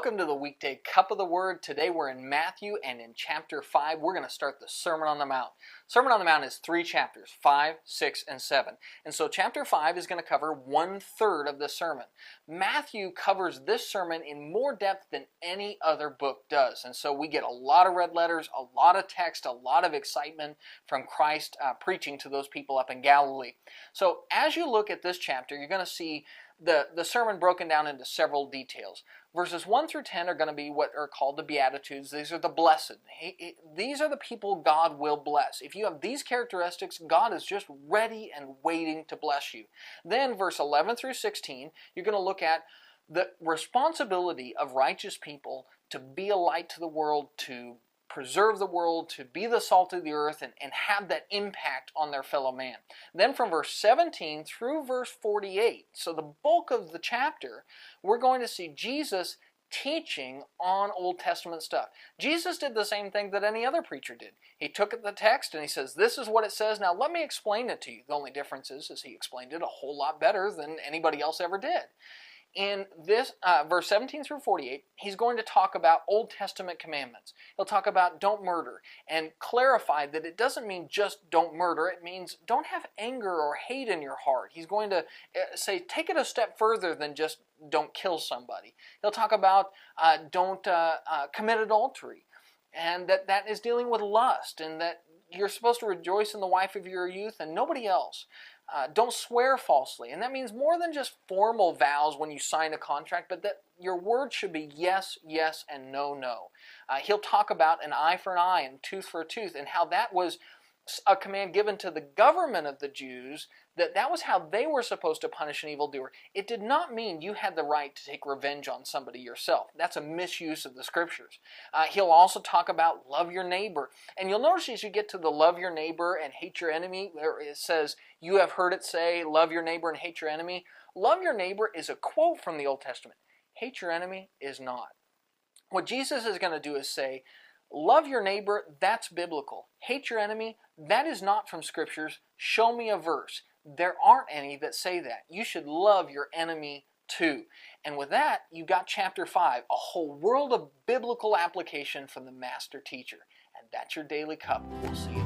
Welcome to the Weekday Cup of the Word. Today we're in Matthew, and in chapter 5 we're going to start the Sermon on the Mount. Sermon on the Mount is 3 chapters, 5, 6, and 7. And so chapter 5 is going to cover 1/3 of the sermon. Matthew covers this sermon in more depth than any other book does. And so we get a lot of red letters, a lot of text, a lot of excitement from Christ preaching to those people up in Galilee. So as you look at this chapter, you're going to see the sermon broken down into several details. Verses 1 through 10 are going to be what are called the Beatitudes. These are the blessed. These are the people God will bless. If you have these characteristics, God is just ready and waiting to bless you. Then verse 11 through 16, you're going to look at the responsibility of righteous people to be a light to the world, to preserve the world, to be the salt of the earth, and have that impact on their fellow man. Then from verse 17 through verse 48, so the bulk of the chapter, we're going to see Jesus teaching on Old Testament stuff. Jesus did the same thing that any other preacher did. He took the text and he says, this is what it says, now let me explain it to you. The only difference is he explained it a whole lot better than anybody else ever did. In this verse 17 through 48, he's going to talk about Old Testament commandments. He'll talk about don't murder and clarify that it doesn't mean just don't murder. It means don't have anger or hate in your heart. He's going to say take it a step further than just don't kill somebody. He'll talk about don't commit adultery, and that is dealing with lust, and that you're supposed to rejoice in the wife of your youth and nobody else. Don't swear falsely. And that means more than just formal vows when you sign a contract, but that your word should be yes, yes, and no, no. He'll talk about an eye for an eye and tooth for a tooth, and how that was a command given to the government of the Jews, that was how they were supposed to punish an evildoer. It did not mean you had the right to take revenge on somebody yourself. That's a misuse of the scriptures. He'll also talk about love your neighbor. And you'll notice as you get to the love your neighbor and hate your enemy, where it says, you have heard it say, love your neighbor and hate your enemy. Love your neighbor is a quote from the Old Testament. Hate your enemy is not. What Jesus is going to do is say, love your neighbor, that's biblical. Hate your enemy, that is not from scriptures. Show me a verse. There aren't any that say that. You should love your enemy too. And with that, you got chapter 5, a whole world of biblical application from the master teacher. And that's your daily cup. We'll see you.